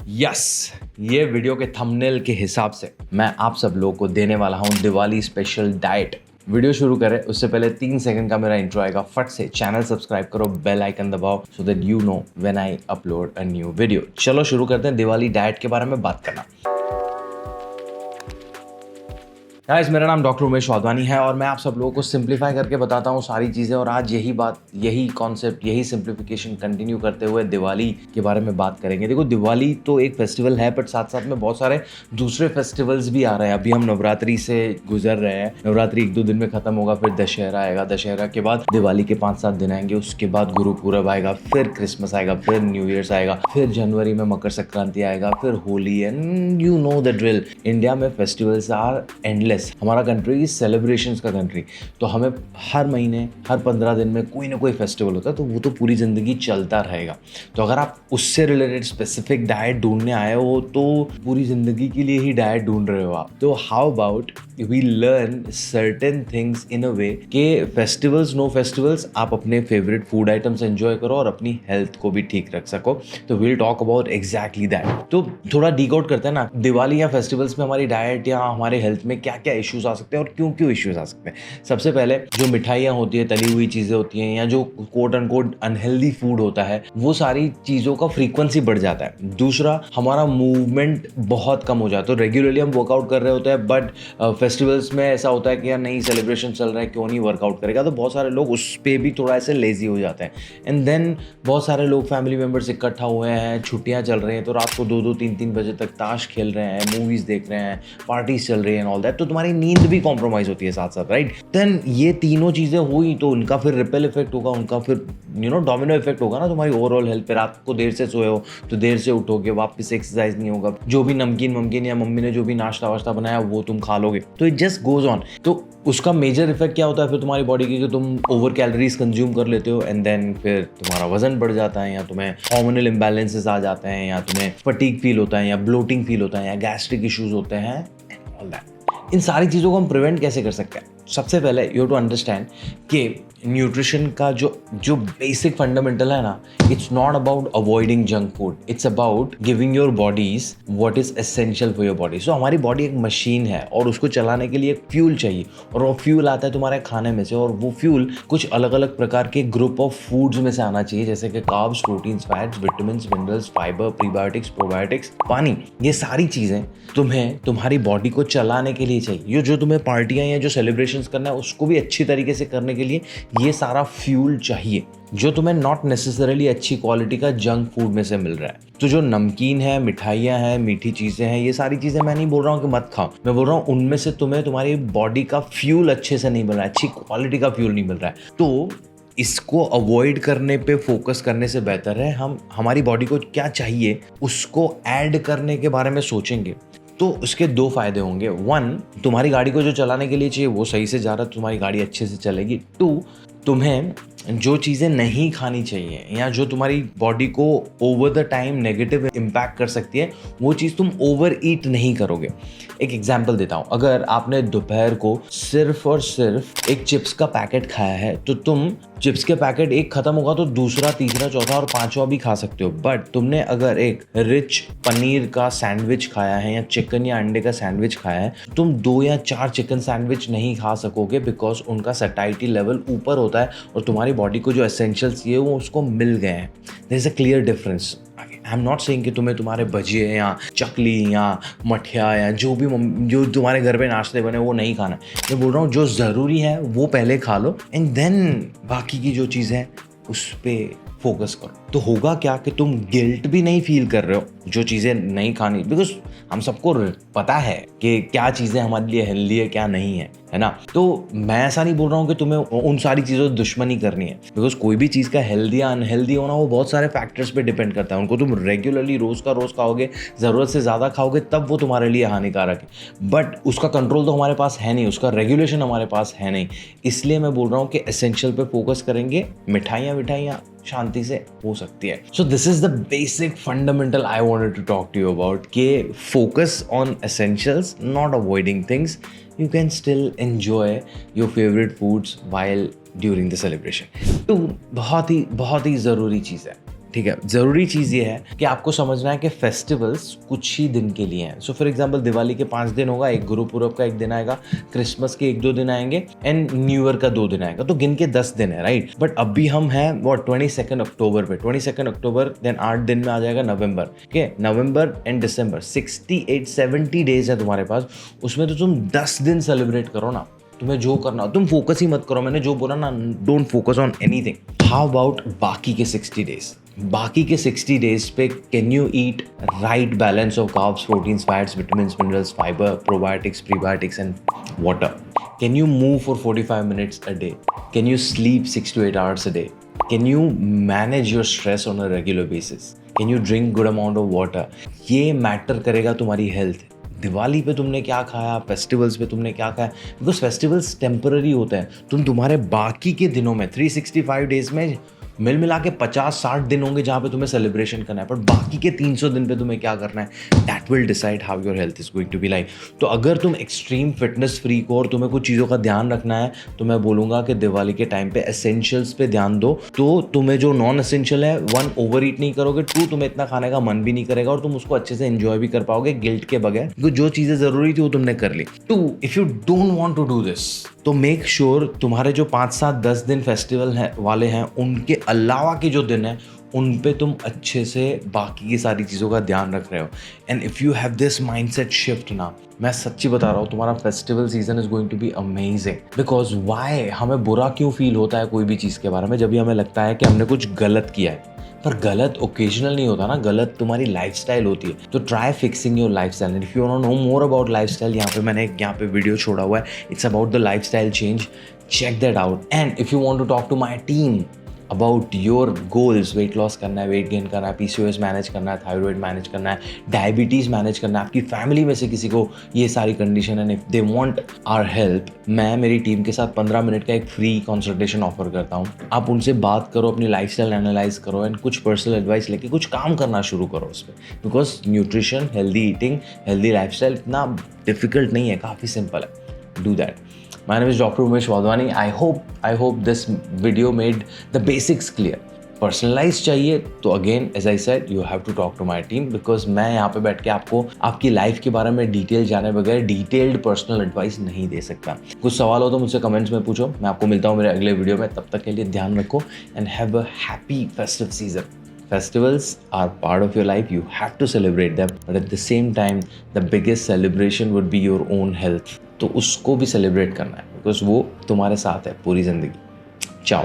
Yes, ये video के thumbnail के हिसाब से मैं आप सब लोगों को देने वाला हूँ दिवाली स्पेशल डाइट। वीडियो शुरू करें उससे पहले 3 सेकंड का मेरा इंट्रो आएगा। फट से चैनल सब्सक्राइब करो, बेल आइकन दबाओ so that you know when I upload a new video. चलो शुरू करते हैं दिवाली डाइट के बारे में बात करना। गाइस, मेरा नाम डॉक्टर उमेश वाधवानी है और मैं आप सब लोगों को सिंप्लीफाई करके बताता हूँ सारी चीज़ें। और आज यही बात, यही कॉन्सेप्ट, यही सिंप्लीफिकेशन कंटिन्यू करते हुए दिवाली के बारे में बात करेंगे। देखो, दिवाली तो एक फेस्टिवल है, बट साथ साथ में बहुत सारे दूसरे फेस्टिवल्स भी आ रहे हैं। अभी हम नवरात्रि से गुजर रहे हैं, नवरात्रि 1-2 दिन में खत्म होगा, फिर दशहरा आएगा, दशहरा के बाद दिवाली के 5-7 दिन आएंगे, उसके बाद गुरु पूरब आएगा, फिर क्रिसमस आएगा, फिर न्यू ईयर्स आएगा, फिर जनवरी में मकर संक्रांति आएगा, फिर Holi, and you know the drill. India में फेस्टिवल्स आर एंडलेस। हमारा कंट्री सेलिब्रेशंस का कंट्री, तो हमें हर महीने, हर 15 दिन में कोई ना कोई फेस्टिवल होता है, तो वो तो पूरी ज़िंदगी चलता रहेगा। तो अगर आप उससे रिलेटेड स्पेसिफिक डाइट ढूंढने आए हो तो पूरी ज़िंदगी के लिए ही डाइट ढूंढ रहे हो आप। तो how about we learn certain things in a way के फेस्टिवल्स, नो फेस्टिवल्स, आप अपने फेवरेट फूड आइटम्स एंजॉय करो और अपनी हेल्थ को भी ठीक रख सको। तो we'll talk about exactly that. तो थोड़ा डिकोड करते हैं ना, दिवाली या फेस्टिवल्स में हमारी डाइट या हमारे हेल्थ में क्या क्या इश्यूज आ सकते हैं और क्यों क्यों इश्यूज आ सकते हैं। सबसे पहले जो मिठाइयाँ होती है, तली हुई चीज़ें होती हैं, या जो quote and quote unhealthy food होता है, वो सारी चीज़ों का फ्रीक्वेंसी बढ़ जाता है। दूसरा, हमारा मूवमेंट बहुत कम हो जाता है। तो रेगुलरली हम वर्कआउट कर रहे होते हैं, बट फेस्टिवल्स में ऐसा होता है कि यार नहीं, सेलिब्रेशन चल रहा है, क्यों नहीं वर्कआउट करेगा। तो बहुत सारे लोग उस पर भी थोड़ा ऐसे लेजी हो जाते हैं। एंड देन बहुत सारे लोग, फैमिली मेम्बर्स इकट्ठा हुए हैं, छुट्टियाँ चल रही हैं, तो रात को 2-2, 3-3 बजे तक ताश खेल रहे हैं, मूवीज़ देख रहे हैं, पार्टीज चल रही हैं, ऑल दैट। तो तुम्हारी नींद भी कॉम्प्रोमाइज होती है साथ साथ, राइट। देन ये तीनों चीज़ें हुई तो उनका फिर रिपल इफेक्ट होगा, उनका फिर डोमिनो इफेक्ट होगा ना तुम्हारी ओवरऑल हेल्थ पे। रात को देर से सोए हो तो देर से उठोगे, वापस एक्सरसाइज नहीं होगा, जो भी नमकीन या मम्मी ने जो भी नाश्ता वाश्ता बनाया वो तुम खा लोगे, तो इट जस्ट गोज ऑन। तो उसका मेजर इफेक्ट क्या होता है फिर तुम्हारी बॉडी की, कि तुम ओवर कैलोरीज कंज्यूम कर लेते हो, एंड देन फिर तुम्हारा वजन बढ़ जाता है, या तुम्हें हार्मोनल इम्बैलेंसेस आ जाते हैं, या तुम्हें फटीग फील होता है, या ब्लोटिंग फील होता है, या गैस्ट्रिक इश्यूज होते हैं, ऑल दैट। इन सारी चीज़ों को हम प्रिवेंट कैसे कर सकते हैं? सबसे पहले यू हैव टू अंडरस्टैंड कि न्यूट्रिशन का जो बेसिक फंडामेंटल है ना, it's not about avoiding junk food, it's about giving your bodies what is essential for your body. So हमारी बॉडी एक मशीन है और उसको चलाने के लिए एक फ्यूल चाहिए, और वो फ्यूल आता है तुम्हारे खाने में से, और वो फ्यूल कुछ अलग अलग प्रकार के ग्रुप ऑफ फूड्स में से आना चाहिए, जैसे कि carbs, proteins, fats, vitamins, minerals, fibre, prebiotics, probiotics, पानी। ये सारी चीज़ें तुम्हें तुम्हारी बॉडी को चलाने के लिए चाहिए। जो तुम्हें पार्टियां या जो सेलिब्रेशन करना है उसको भी अच्छी तरीके से करने के लिए ये सारा फ्यूल चाहिए, जो तुम्हें नॉट नेसेसरीली अच्छी क्वालिटी का जंक फूड में से मिल रहा है। तो जो नमकीन है, मिठाइयाँ हैं, मीठी चीज़ें हैं, ये सारी चीज़ें मैं नहीं बोल रहा हूँ कि मत खाओ, मैं बोल रहा हूँ उनमें से तुम्हें तुम्हारी बॉडी का फ्यूल अच्छे से नहीं मिल रहा है, अच्छी क्वालिटी का फ्यूल नहीं मिल रहा है। तो इसको अवॉइड करने पे फोकस करने से बेहतर है हम हमारी बॉडी को क्या चाहिए उसको ऐड करने के बारे में सोचेंगे। तो उसके 2 फायदे होंगे। 1, तुम्हारी गाड़ी को जो चलाने के लिए चाहिए वो सही से जा रहा है, तुम्हारी गाड़ी अच्छे से चलेगी। 2, तुम्हें जो चीज़ें नहीं खानी चाहिए या जो तुम्हारी बॉडी को over the time negative impact कर सकती है, वो चीज़ तुम ओवर ईट नहीं करोगे। एक एग्जांपल देता हूँ, अगर आपने दोपहर को सिर्फ और सिर्फ एक चिप्स का पैकेट खाया है, तो तुम चिप्स के पैकेट एक खत्म होगा तो दूसरा, तीसरा, चौथा और 5वां भी खा सकते हो। बट तुमने अगर एक रिच पनीर का सैंडविच खाया है या चिकन या अंडे का सैंडविच खाया है, तुम 2 या 4 चिकन सैंडविच नहीं खा सकोगे, बिकॉज उनका सैटिस्फैक्शन लेवल ऊपर होता है और तुम्हारी बॉडी को जो एसेंशियल्स चाहिए वो उसको मिल गए हैं। There is a clear difference. I am not saying कि तुम्हें तुम्हारे भजिए या चकली या मठिया या जो तुम्हारे घर पे नाश्ते बने वो नहीं खाना। मैं बोल रहा हूँ जो ज़रूरी है वो पहले खा लो, एंड देन बाकी की जो चीज़ है उस पर फोकस करो। तो होगा क्या कि तुम गिल्ट भी नहीं फील कर रहे हो जो चीज़ें नहीं खानी, बिकॉज हम सबको पता है कि क्या चीज़ें हमारे लिए हेल्दी है, क्या नहीं है ना। तो मैं ऐसा नहीं बोल रहा हूँ कि तुम्हें उन सारी चीज़ों से दुश्मनी करनी है, बिकॉज कोई भी चीज़ का हेल्दी या अनहेल्दी होना वो बहुत सारे फैक्टर्स पे डिपेंड करता है। उनको तुम रेगुलरली रोज़ का रोज़ खाओगे, ज़रूरत से ज़्यादा खाओगे, तब वो तुम्हारे लिए हानिकारक है। बट उसका कंट्रोल तो हमारे पास है नहीं, उसका रेगुलेशन हमारे पास है नहीं। इसलिए मैं बोल रहा हूँ कि एसेंशियल पे फोकस करेंगे, मिठाइयाँ शांति से हो सकती है। So this is the basic fundamental I wanted to talk to you about, के focus on essentials, not avoiding things. You can still enjoy your favorite foods while during the celebration. तो बहुत ही ज़रूरी चीज़ है, ठीक है। ज़रूरी चीज़ ये है कि आपको समझना है कि फेस्टिवल्स कुछ ही दिन के लिए हैं। सो फॉर एग्जांपल दिवाली के 5 दिन होगा, एक गुरुपुरब का 1 दिन आएगा, क्रिसमस के 1-2 दिन आएंगे एंड न्यू ईयर का 2 दिन आएगा, तो गिन के 10 दिन है, राइट। बट अभी हम हैं वो 22 अक्टूबर पे, 22 अक्टूबर, देन 8 दिन में आ जाएगा नवंबर, ठीक, नवंबर एंड दिसंबर, 68-70 डेज है तुम्हारे पास। उसमें तो तुम 10 दिन सेलिब्रेट करो ना, तुम्हें जो करना हो, तुम फोकस ही मत करो। मैंने जो बोला ना, don't focus on anything. How about बाकी के 60 डेज? बाकी के 60 डेज पे can you eat right balance of carbs, proteins, fats, vitamins, minerals, fibre, probiotics, prebiotics and water? Can you move for 45 minutes a day? Can you sleep 6 to 8 hours a day? Can you manage your stress on a regular basis? Can you drink good amount of water? ये matter करेगा तुम्हारी health. Diwali पे तुमने क्या खाया, festivals पे तुमने क्या खाया, बिकॉज फेस्टिवल्स टेम्पररी होते हैं। तुम्हारे बाकी के दिनों में 365 डेज में मिल मिला के 50-60 दिन होंगे जहाँ पे तुम्हें सेलिब्रेशन करना है, पर बाकी के 300 दिन पे तुम्हें क्या करना है, that will decide how your health is going to be like. तो अगर तुम एक्सट्रीम फिटनेस फ्रीक हो और तुम्हें कुछ चीज़ों का ध्यान रखना है, तो मैं बोलूँगा कि दिवाली के टाइम पे एसेंशियल्स पे ध्यान दो। तो तुम्हें जो नॉन एसेंशियल है, 1 ओवर ईट नहीं करोगे, 2 तुम्हें इतना खाने का मन भी नहीं करेगा और तुम उसको अच्छे से एंजॉय भी कर पाओगे गिल्ट के बगैर, क्योंकि जो चीज़ें ज़रूरी थी वो तुमने कर ली। 2, if you don't want to do this, तो मेक श्योर तुम्हारे जो 5, 7, 10 दिन फेस्टिवल है वाले हैं, उनके अलावा के जो दिन है उन पे तुम अच्छे से बाकी की सारी चीज़ों का ध्यान रख रहे हो। And if you have this mindset shift ना, मैं सच्ची बता रहा हूँ, तुम्हारा festival season is going to be amazing. Because why, हमें बुरा क्यों फील होता है कोई भी चीज़ के बारे में? जब भी हमें लगता है कि हमने कुछ गलत किया है, पर गलत ओकेजनल नहीं होता ना, गलत तुम्हारी लाइफस्टाइल होती है। तो try fixing your lifestyle. And if you want to know more about lifestyle, यहाँ पे मैंने यहाँ पे वीडियो छोड़ा हुआ है, it's about the lifestyle change, check that out. And if you want to talk to my team about your goals, weight loss करना है, वेट गेन करना है, PCOS मैनेज करना है, थायराइड मैनेज करना है, डायबिटीज़ मैनेज करना है, आपकी फैमिली में से किसी को ये सारी कंडीशन है, if they want our help, मैं मेरी टीम के साथ 15 मिनट का एक फ्री कंसल्टेशन ऑफर करता हूँ। आप उनसे बात करो, अपनी लाइफस्टाइल एनालाइज करो एंड कुछ पर्सनल एडवाइस लेके कुछ काम करना शुरू करो उस पर। Because nutrition, healthy eating, healthy lifestyle इतना डिफिकल्ट नहीं है, काफ़ी सिंपल है। Do that. My name is Dr. Umesh Wadhwani. I hope this video made the basics clear. Personalized चाहिए तो again as I said you have to talk to my team, because मैं यहाँ पे बैठ के आपको आपकी लाइफ के बारे में डिटेल जाने बगैर डिटेल्ड पर्सनल एडवाइस नहीं दे सकता। कुछ सवाल हो तो मुझसे कमेंट्स में पूछो, मैं आपको मिलता हूँ मेरे अगले वीडियो में। तब तक के लिए ध्यान रखो and have a happy festive season. Festivals are part of your life. You have to celebrate them, but at the same time, the biggest celebration would be your own health. तो उसको भी सेलिब्रेट करना है, because वो तुम्हारे साथ है पूरी जिंदगी। चाओ।